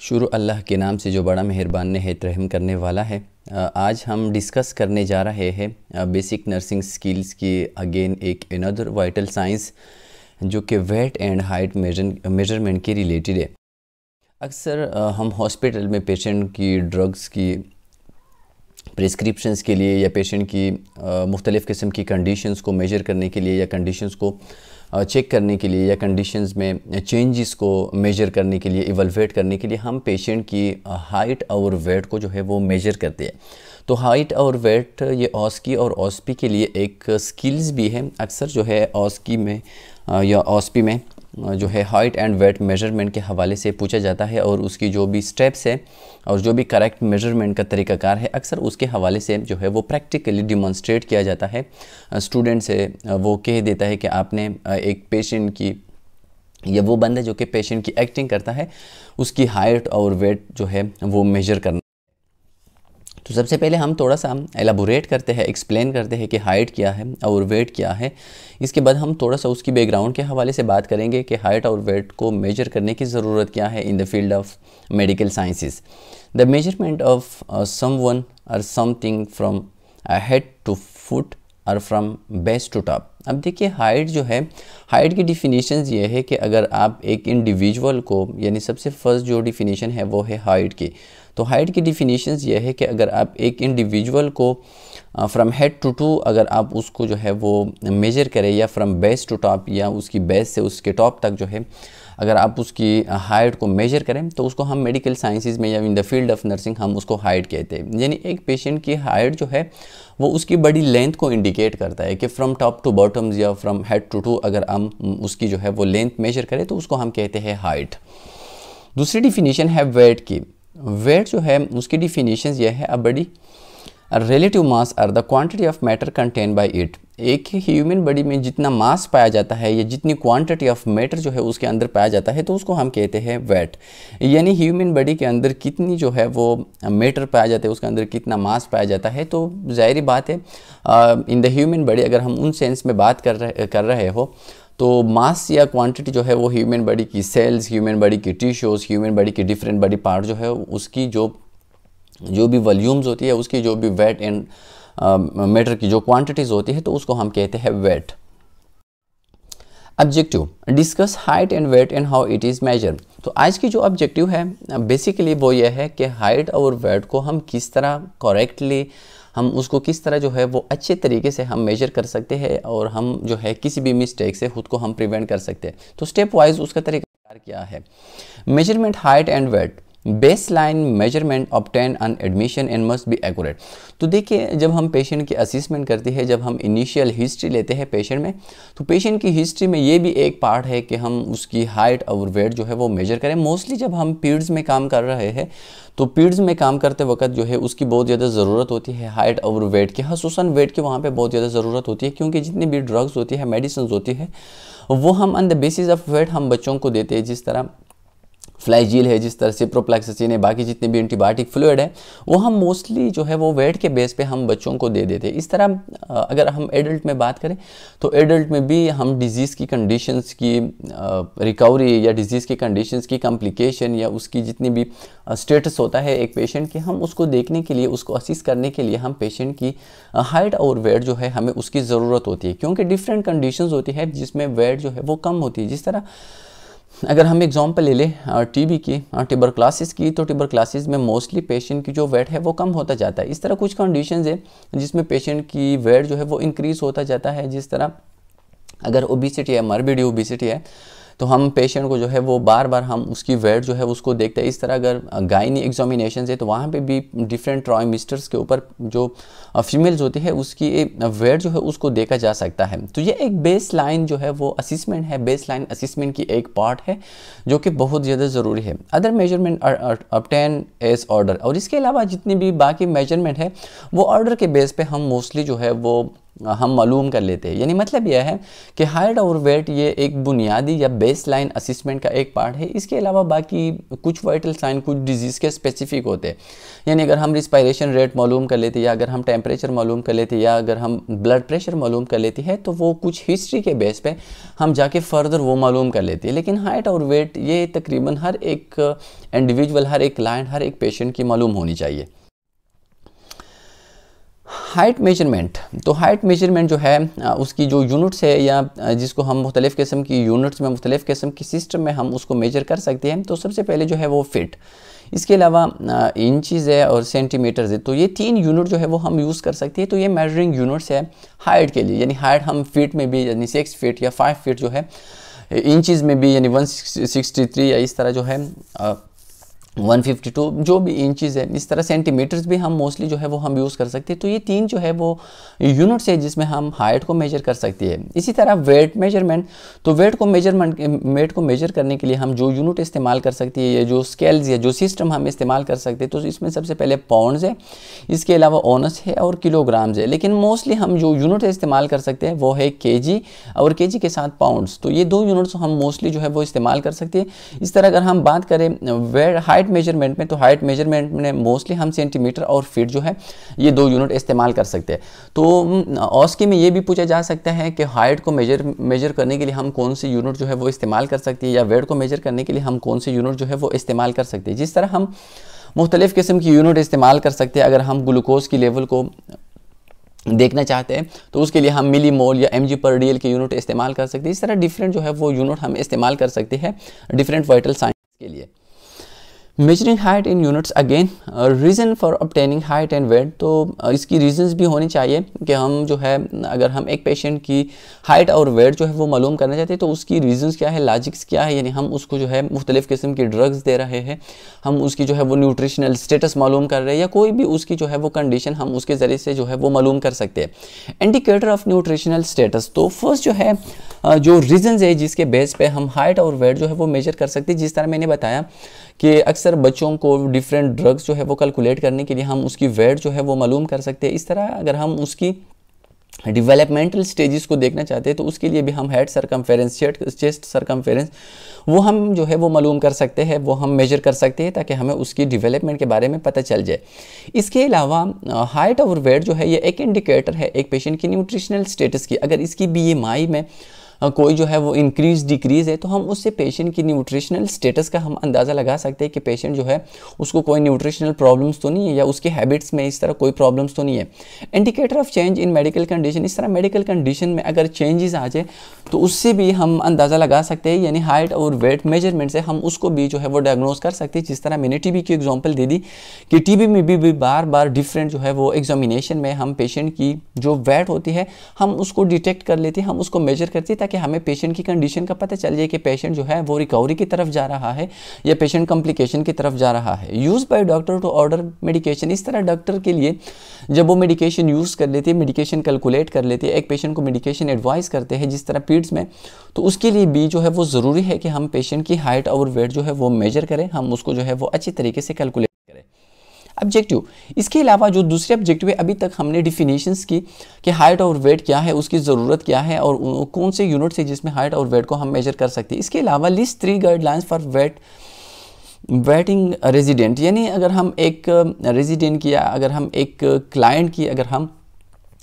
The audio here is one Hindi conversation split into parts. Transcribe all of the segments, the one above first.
शुरू अल्लाह के नाम से जो बड़ा मेहरबान नहायत रहम करने वाला है। आज हम डिस्कस करने जा रहे हैं बेसिक नर्सिंग स्किल्स की अगेन एक अनदर वाइटल साइंस जो कि वेट एंड हाइट मेजरमेंट के रिलेटेड है। अक्सर हम हॉस्पिटल में पेशेंट की ड्रग्स की प्रिस्क्रिप्शंस के लिए या पेशेंट की मुख्तलिफ़ किस्म की कंडीशंस को मेजर करने के लिए या कंडीशंस को चेक करने के लिए या कंडीशंस में चेंजेस को मेजर करने के लिए इवैल्यूएट करने के लिए हम पेशेंट की हाइट और वेट को जो है वो मेजर करते हैं। तो हाइट और वेट ये ऑस्की और ऑस्पी के लिए एक स्किल्स भी है। अक्सर जो है ऑस्की में या ऑस्पी में जो है हाइट एंड वेट मेजरमेंट के हवाले से पूछा जाता है और उसकी जो भी स्टेप्स है और जो भी करेक्ट मेजरमेंट का तरीक़ाकार है अक्सर उसके हवाले से जो है वो प्रैक्टिकली डिमॉन्स्ट्रेट किया जाता है। स्टूडेंट से वो कह देता है कि आपने एक पेशेंट की या वो बंदा जो कि पेशेंट की एक्टिंग करता है उसकी हाइट और वेट जो है वो मेजर करना। तो सबसे पहले हम थोड़ा सा एलाबोरेट करते हैं, एक्सप्लेन करते हैं कि हाइट क्या है और वेट क्या है। इसके बाद हम थोड़ा सा उसकी बैकग्राउंड के हवाले से बात करेंगे कि हाइट और वेट को मेजर करने की ज़रूरत क्या है in the field of medical sciences. The measurement of someone और something from head to foot और फ्रॉम बेस टू टॉप। अब देखिए हाइट जो है, हाइट की डिफिनीशंस ये है कि अगर आप एक इंडिविजुअल को, यानी सबसे फर्स्ट जो डिफिनीशन है वो है हाइट की। तो हाइट की डिफिनीशंस ये है कि अगर आप एक इंडिविजुअल को फ्रॉम हेड टू टू अगर आप उसको जो है वो मेजर करें या फ्रॉम बेस टू टॉप या उसकी बेस से उसके टॉप तक जो है अगर आप उसकी हाइट को मेजर करें तो उसको हम मेडिकल साइंसेज में या इन द फील्ड ऑफ नर्सिंग हम उसको हाइट कहते हैं। यानी एक पेशेंट की हाइट जो है वो उसकी बड़ी लेंथ को इंडिकेट करता है कि फ्रॉम टॉप टू बॉटम्स या फ्रॉम हेड टू टू अगर हम उसकी जो है वो लेंथ मेजर करें तो उसको हम कहते हैं हाइट। दूसरी डिफिनीशन है वेट की। वेट जो है उसकी डिफिनीशन यह है अ बॉडी रिलेटिव मास और the quantity of matter content by it. एक ही ह्यूमन बॉडी में जितना मास पाया जाता है या जितनी क्वांटिटी ऑफ मैटर जो है उसके अंदर पाया जाता है तो उसको हम कहते हैं वेट। यानी ह्यूमन बॉडी के अंदर कितनी जो है वो मैटर पाया जाता है, उसके अंदर कितना मास पाया जाता है। तो ज़ाहिर बात है इन द ह्यूमन बॉडी अगर हम उन सेंस में बात कर रहे हो तो मास या क्वांटिटी जो है वो ह्यूमन बॉडी की सेल्स, ह्यूमन बॉडी की टिश्यूज़, ह्यूमन बॉडी की डिफरेंट बॉडी पार्ट जो है उसकी जो भी वॉल्यूम्स होती है उसकी जो भी वेट एंड मैटर की जो क्वांटिटीज़ होती है तो उसको हम कहते हैं weight. Objective discuss height and weight and how it is measure. तो आज की जो ऑब्जेक्टिव है बेसिकली वो ये है कि हाइट और वेट को हम किस तरह करेक्टली हम उसको किस तरह जो है वो अच्छे तरीके से हम मेजर कर सकते हैं और हम जो है किसी भी मिस्टेक से खुद को हम प्रिवेंट कर सकते हैं। तो स्टेप वाइज उसका तरीका क्या है। Measurement height and weight base line measurement obtain on admission and must be accurate. तो देखिए जब हम पेशेंट की असेसमेंट करते हैं, जब हम इनिशियल हिस्ट्री लेते हैं पेशेंट में, तो पेशेंट की हिस्ट्री में ये भी एक पार्ट है कि हम उसकी हाइट और वेट जो है वो मेजर करें। मोस्टली जब हम पीरियड्स में काम कर रहे हैं तो पीरियड्स में काम करते वक्त जो है उसकी बहुत ज़्यादा ज़रूरत होती है हाइट और वेट की, खसूसन वेट की वहाँ पे बहुत ज़्यादा ज़रूरत होती है क्योंकि जितनी भी ड्रग्स होती है, मेडिसिन होती है वो हम on the basis of weight हम बच्चों को देते हैं। जिस तरह फ्लाइजील है, जिस तरह से प्रोप्लेक्सिसिन है, बाकी जितने भी एंटीबायोटिक फ्लूइड है वो हम मोस्टली जो है वो वेट के बेस पे हम बच्चों को दे देते हैं। इस तरह अगर हम एडल्ट में बात करें तो एडल्ट में भी हम डिजीज़ की कंडीशंस की रिकवरी या डिजीज़ की कंडीशंस की कॉम्प्लिकेशन या उसकी जितनी भी स्टेटस होता है एक पेशेंट की, हम उसको देखने के लिए, उसको असिस्ट करने के लिए हम पेशेंट की हाइट और वेट जो है हमें उसकी ज़रूरत होती है क्योंकि डिफरेंट कंडीशंस होती है जिसमें वेट जो है वो कम होती है। जिस तरह अगर हम एग्जांपल ले लें टीबी की, ट्यूबरक्लोसिस की, तो ट्यूबरक्लोसिस में मोस्टली पेशेंट की जो वेट है वो कम होता जाता है। इस तरह कुछ कंडीशंस है जिसमें पेशेंट की वेट जो है वो इंक्रीज़ होता जाता है। जिस तरह अगर ओबिसिटी है, मॉर्बिड ओबिसिटी है, तो हम पेशेंट को जो है वो बार बार हम उसकी वेट जो है उसको देखते हैं। इस तरह अगर गायनी एग्जामिनेशन है तो वहाँ पे भी डिफरेंट ट्राइमेस्टर्स के ऊपर जो फीमेल्स होती है उसकी वेट जो है उसको देखा जा सकता है। तो ये एक बेस लाइन जो है वो असिसमेंट है, बेस लाइन असिसमेंट की एक पार्ट है जो कि बहुत ज़्यादा ज़रूरी है। Other measurement obtain as order, और इसके अलावा जितनी भी बाकी मेजरमेंट है वो ऑर्डर के बेस पे हम मोस्टली जो है वो हम मालूम कर लेते हैं। यानी मतलब यह है कि हाइट और वेट ये एक बुनियादी या बेस लाइन असिस्मेंट का एक पार्ट है। इसके अलावा बाकी कुछ वाइटल साइन कुछ डिजीज़ के स्पेसिफिक होते हैं। यानी अगर हम रिस्पायरेशन रेट मालूम कर लेते, या अगर हम टेम्परेचर मालूम कर लेते, या अगर हम ब्लड प्रेशर मालूम कर लेते हैं, तो वो कुछ हिस्ट्री के बेस पे हम जाके फर्दर वो मालूम कर लेते हैं। लेकिन हाइट और वेट ये तकरीबन हर एक इंडिविजुअल, हर एक क्लाइंट, हर एक पेशेंट की मालूम होनी चाहिए। हाइट मेजरमेंट, तो हाइट मेजरमेंट जो है उसकी जो यूनिट्स है, या जिसको हम मुख्तलिफ़ किस्म की यूनिट्स में, मुख्तलिफ़ किस्म की सिस्टम में हम उसको मेजर कर सकते हैं। तो सबसे पहले जो है वो फिट, इसके अलावा इंचज़ है और सेंटीमीटर्स है। तो ये 3 यूनिट जो है वो हम यूज़ कर सकते हैं। तो ये मेजरिंग यूनिट्स है हाइट के लिए। यानी हाइट हम फीट में भी, यानी 6 फीट या 5 फीट जो है, इंचज़ में भी यानी 163 या इस तरह जो है 152 जो भी इंचज़ है, इस तरह सेंटीमीटर्स भी हम मोस्टली जो है वो हम यूज़ कर सकते हैं। तो ये 3 जो है वो यूनिट्स है जिसमें हम हाइट को मेजर कर सकते हैं। इसी तरह वेट मेजरमेंट, तो वेट को मेजर करने के लिए हम जो यूनिट इस्तेमाल कर सकते हैं, या जो स्केल्स या जो सिस्टम हम इस्तेमाल कर सकते हैं, तो इसमें सबसे पहले पाउंड्स है, इसके अलावा ओनस है और किलोग्राम्स है। लेकिन मोस्टली हम जो यूनिट इस्तेमाल कर सकते हैं वो है केजी, और केजी के साथ पाउंड्स। तो ये 2 यूनिट्स हम मोस्टली जो है वो इस्तेमाल कर सकते हैं। इस तरह अगर हम बात करें हाइट मेजरमेंट में, तो हाइट मेजरमेंट में मोस्टली हम सेंटीमीटर और फीट जो है ये 2 यूनिट इस्तेमाल कर सकते हैं। तो ऑस्की में ये भी पूछा जा सकता है कि हाइट को मेजर करने के लिए हम कौन सी यूनिट जो है वो इस्तेमाल कर सकते हैं, या वेट को मेजर करने के लिए हम कौन सी यूनिट जो है वो इस्तेमाल कर सकते हैं। जिस तरह हम मुख्तलिफ़ किस्म की यूनिट इस्तेमाल कर सकते हैं। अगर हम ग्लूकोज की लेवल को देखना चाहते हैं तो उसके लिए हम मिली मोल या mg पर DL की यूनिट इस्तेमाल कर सकते हैं। इस तरह डिफरेंट जो है वो यूनिट हम इस्तेमाल कर सकते हैं डिफरेंट वाइटल साइंस के लिए। Measuring height in units, again reason for obtaining height and weight, तो इसकी रीजंस भी होनी चाहिए कि हम जो है अगर हम एक पेशेंट की हाइट और वेट जो है वो मालूम करना चाहते हैं तो उसकी रीजंस क्या है, लॉजिक्स क्या है। यानी हम उसको जो है मुख्तलिफ़ किस्म की ड्रग्स दे रहे हैं, हम उसकी जो है वो न्यूट्रिशनल स्टेटस मालूम कर रहे हैं, या कोई भी उसकी जो है वो कंडीशन हम उसके ज़रिए से जो है वो मालूम कर सकते हैं। इंडिकेटर ऑफ न्यूट्रिशनल स्टेटस, तो फर्स्ट जो है जो रीजंस है जिसके बेस पे हम हाइट और वेट जो है वो मेजर कर सकते हैं। जिस तरह मैंने बताया कि अक्सर बच्चों को डिफरेंट ड्रग्स जो है वो कैलकुलेट करने के लिए हम उसकी वेट जो है वो मालूम कर सकते हैं। इस तरह अगर हम उसकी डेवलपमेंटल स्टेजेस को देखना चाहते हैं तो उसके लिए भी हम हेड सरकमफेरेंस, चेस्ट सरकमफेरेंस वो हम जो है वो मालूम कर सकते हैं, वो हम मेजर कर सकते हैं ताकि हमें उसकी डेवलपमेंट के बारे में पता चल जाए। इसके अलावा हाइट और वेट जो है ये एक इंडिकेटर है एक पेशेंट की न्यूट्रिशनल स्टेटस की। अगर इसकी BMI में कोई जो है वो इंक्रीज डिक्रीज़ है तो हम उससे पेशेंट की न्यूट्रिशनल स्टेटस का हम अंदाज़ा लगा सकते हैं कि पेशेंट जो है उसको कोई न्यूट्रिशनल प्रॉब्लम्स तो नहीं है, या उसके हैबिट्स में इस तरह कोई प्रॉब्लम्स तो नहीं है। Indicator of change in medical condition, इस तरह मेडिकल कंडीशन में अगर चेंजेस आ जाए तो उससे भी हम अंदाज़ा लगा सकते हैं। यानी हाइट और वेट मेजरमेंट से हम उसको भी जो है वो डायग्नोज कर सकते हैं। जिस तरह मैंने TB की एग्जाम्पल दे दी कि TB में भी बार बार डिफरेंट जो है वो एग्जामिनेशन में हम पेशेंट की जो वेट होती है हम उसको डिटेक्ट कर लेते हैं, हम उसको मेजर करते हैं ताकि हमें पेशेंट की कंडीशन का पता चल जाए कि पेशेंट जो है वो रिकवरी की तरफ जा रहा है या पेशेंट कॉम्प्लिकेशन की तरफ जा रहा है। Use by doctor to order medication, इस तरह डॉक्टर के लिए जब वो मेडिकेशन यूज़ कर लेते हैं, मेडिकेशन कैलकुलेट कर लेते हैं, एक पेशेंट को मेडिकेशन एडवाइस करते हैं जिस तरह पीड्स में, तो उसके लिए भी जो है वो ज़रूरी है कि हम पेशेंट की हाइट और वेट जो है वो मेजर करें, हम उसको जो है वो अच्छी तरीके से कैलकुलेट करें। ऑब्जेक्टिव, इसके अलावा जो दूसरे ऑब्जेक्टिव है अभी तक हमने डिफिनीशंस की कि हाइट और वेट क्या है, उसकी ज़रूरत क्या है और कौन से यूनिट्स है जिसमें हाइट और वेट को हम मेजर कर सकते हैं। इसके अलावा list 3 guidelines for waiting resident, यानी अगर हम एक रेजिडेंट की या अगर हम एक क्लाइंट की अगर हम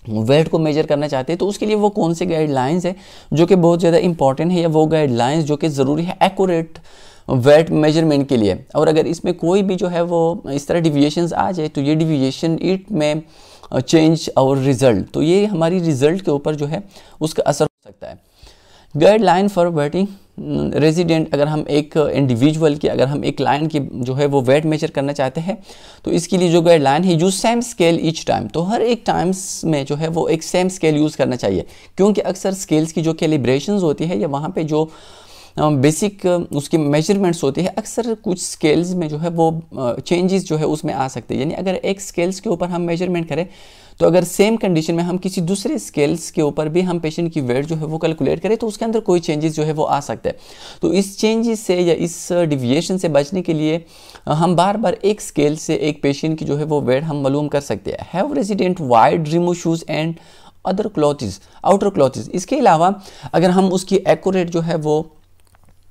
वेट को मेजर करना चाहते हैं तो उसके लिए वो कौन से गाइडलाइंस है जो कि बहुत ज़्यादा इंपॉर्टेंट है, या वो गाइडलाइंस जो कि ज़रूरी है एक्यूरेट वेट मेजरमेंट के लिए। और अगर इसमें कोई भी जो है वो इस तरह डिविएशंस आ जाए तो ये डिविएशन इट में चेंज और रिज़ल्ट, तो ये हमारी रिज़ल्ट के ऊपर जो है उसका असर हो सकता है। गाइडलाइन फॉर वेटिंग रेजिडेंट, अगर हम एक इंडिविजुअल की अगर हम एक क्लाइंट की जो है वो वेट मेजर करना चाहते हैं तो इसके लिए जो गाइडलाइन है use same scale each time, तो हर एक टाइम्स में जो है वो एक सेम स्केल यूज़ करना चाहिए, क्योंकि अक्सर स्केल्स की जो कैलिब्रेशंस होती है या वहाँ पे जो बेसिक उसकी मेजरमेंट्स होती है अक्सर कुछ स्केल्स में जो है वो चेंजेस जो है उसमें आ सकते हैं। यानी अगर एक स्केल्स के ऊपर हम मेजरमेंट करें तो अगर सेम कंडीशन में हम किसी दूसरे स्केल्स के ऊपर भी हम पेशेंट की वेट जो है वो कैलकुलेट करें तो उसके अंदर कोई चेंजेस जो है वो आ सकता है। तो इस चेंजेस से या इस डिविएशन से बचने के लिए हम बार बार एक स्केल से एक पेशेंट की जो है वो वेट हम मालूम कर सकते हैं। Have resident wide remove shoes and other clothes, outer clothes. इसके अलावा अगर हम उसकी एक्यूरेट जो है वो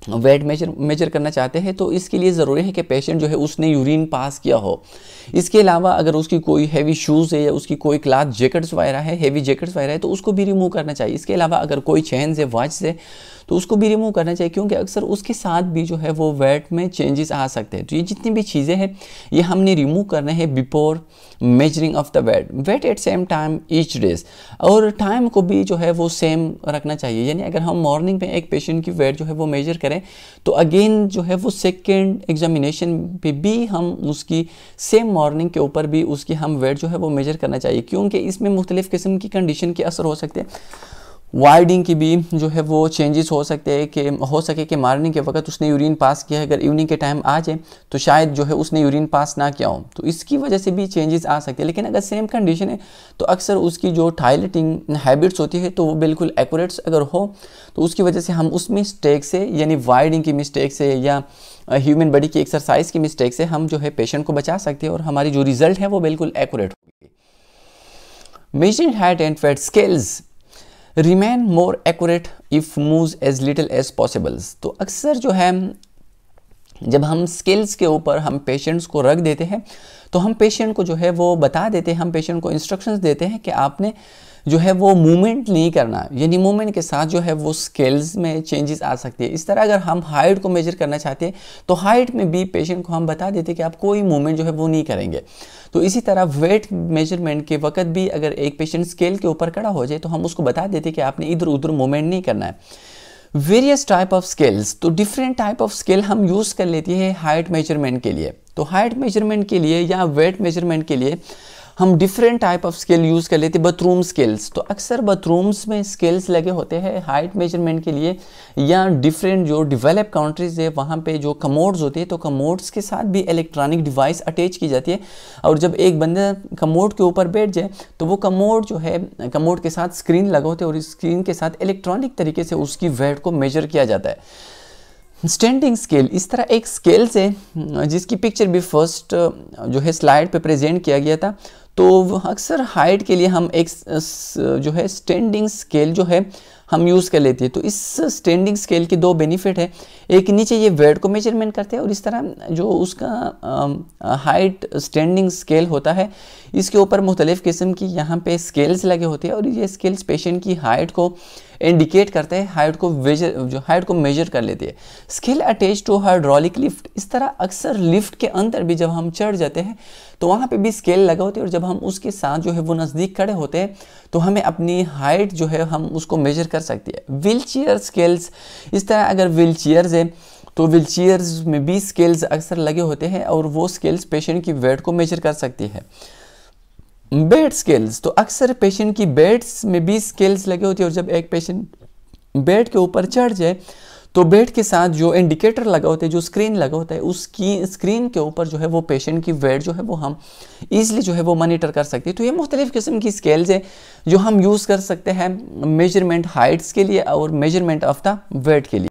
वेट मेजर करना चाहते हैं तो इसके लिए ज़रूरी है कि पेशेंट जो है उसने यूरिन पास किया हो। इसके अलावा अगर उसकी कोई हैवी शूज़ है या उसकी कोई क्लॉथ जैकेट्स वगैरह है, हैवी जैकेट्स वगैरह है, तो उसको भी रिमूव करना चाहिए। इसके अलावा अगर कोई चेन्स है, वॉच है, तो उसको भी रिमूव करना चाहिए, क्योंकि अक्सर उसके साथ भी जो है वो वेट में चेंजेस आ सकते हैं। तो ये जितनी भी चीज़ें हैं ये हमने रिमूव करना है before measuring of the weight at same time each days. और टाइम को भी जो है वो सेम रखना चाहिए, यानी अगर हम मॉर्निंग में एक पेशेंट की वेट जो है वो मेजर करें तो अगेन जो है वो सेकेंड एग्जामिनेशन पे भी हम उसकी सेम मॉर्निंग के ऊपर भी उसकी हम वेट जो है वो मेजर करना चाहिए, क्योंकि इसमें मुख्तलिफ़ किस्म की कंडीशन के असर हो सकते हैं। वाइडिंग की भी जो है वो चेंजेस हो सकते हैं कि हो सके कि मॉर्निंग के वक्त उसने यूरिन पास किया है, अगर इवनिंग के टाइम आ जाए तो शायद जो है उसने यूरिन पास ना किया हो, तो इसकी वजह से भी चेंजेस आ सकते हैं। लेकिन अगर सेम कंडीशन है तो अक्सर उसकी जो टॉयलेटिंग हैबिट्स होती है तो वो बिल्कुल एक्यूरेट अगर हो तो उसकी वजह से हम उस मिस्टेक से, यानी वाइडिंग की मिस्टेक से या ह्यूमन बॉडी की एक्सरसाइज की मिस्टेक से हम जो है पेशेंट को बचा सकते हैं और हमारी जो रिजल्ट है वो बिल्कुल एक्यूरेट होगी। Measuring height and weight scales remain more accurate if moves as little as possibles. तो अक्सर जो है जब हम स्केल्स के ऊपर हम पेशेंट्स को रख देते हैं तो हम पेशेंट को जो है वो बता देते हैं, हम पेशेंट को इंस्ट्रक्शंस देते हैं कि आपने जो है वो मूवमेंट नहीं करना, यानी मूवमेंट के साथ जो है वो स्केल्स में चेंजेस आ सकती है। इस तरह अगर हम हाइट को मेजर करना चाहते हैं तो हाइट में भी पेशेंट को हम बता देते हैं कि आप कोई मूवमेंट जो है वो नहीं करेंगे। तो इसी तरह वेट मेजरमेंट के वक्त भी अगर एक पेशेंट स्केल के ऊपर खड़ा हो जाए तो हम उसको बता देते हैं कि आपने इधर उधर मूवमेंट नहीं करना है। वेरियस टाइप ऑफ स्केल्स, तो डिफरेंट टाइप ऑफ स्केल हम यूज़ कर लेती है हाइट मेजरमेंट के लिए। तो हाइट मेजरमेंट के लिए या वेट मेजरमेंट के लिए हम different type of scale use कर लेते हैं। बाथरूम स्केल्स, तो अक्सर बाथरूम्स में स्केल्स लगे होते हैं हाइट मेजरमेंट के लिए, या डिफरेंट जो डेवलप कंट्रीज़ है वहाँ पे जो कमोड्स होते हैं तो कमोड्स के साथ भी इलेक्ट्रॉनिक डिवाइस अटैच की जाती है, और जब एक बंदा कमोड के ऊपर बैठ जाए तो वो कमोड जो है कमोड के साथ स्क्रीन लगा होता है और इस स्क्रीन के साथ इलेक्ट्रॉनिक तरीके से उसकी वेट को मेजर किया जाता है। स्टैंडिंग स्केल, इस तरह एक स्केल से जिसकी पिक्चर भी फर्स्ट जो है स्लाइड पे प्रेजेंट किया गया था, तो अक्सर हाइट के लिए हम एक जो है स्टैंडिंग स्केल जो है हम यूज़ कर लेते हैं। तो इस स्टैंडिंग स्केल के दो बेनिफिट है, एक नीचे ये वेट को मेजरमेंट करते हैं और इस तरह जो उसका हाइट स्टैंडिंग स्केल होता है इसके ऊपर मुख्तलिफ़ किस्म की यहाँ पे स्केल्स लगे होते हैं और ये स्केल्स पेशेंट की हाइट को इंडिकेट करते हैं, हाइट को मेजर कर लेते हैं। Scale attach to hydraulic lift, इस तरह अक्सर लिफ्ट के अंदर भी जब हम चढ़ जाते हैं तो वहाँ पे भी स्केल लगा होते हैं और जब हम उसके साथ जो है वो नज़दीक खड़े होते हैं तो हमें अपनी हाइट जो है हम उसको मेजर कर सकते हैं। व्हील चेयर स्केल्स, इस तरह अगर व्हील चेयर्स है तो व्हील चेयर्स में भी स्केल्स अक्सर लगे होते हैं और वो स्केल्स पेशेंट की वेट को मेजर कर सकती है। बेड स्केल्स, तो अक्सर पेशेंट की बेड्स में भी स्केल्स लगे होते हैं और जब एक पेशेंट बेड के ऊपर चढ़ जाए तो बेड के साथ जो इंडिकेटर लगा होता है, जो स्क्रीन लगा होता है, उसकी स्क्रीन के ऊपर जो है वो पेशेंट की वेट जो है वो हम ईजिली जो है वो मॉनिटर कर सकते हैं। तो ये मुख्तलिफ़ किस्म की स्केल्स हैं जो हम यूज़ कर सकते हैं मेजरमेंट हाइट्स के लिए और मेजरमेंट ऑफ द वेट के लिए।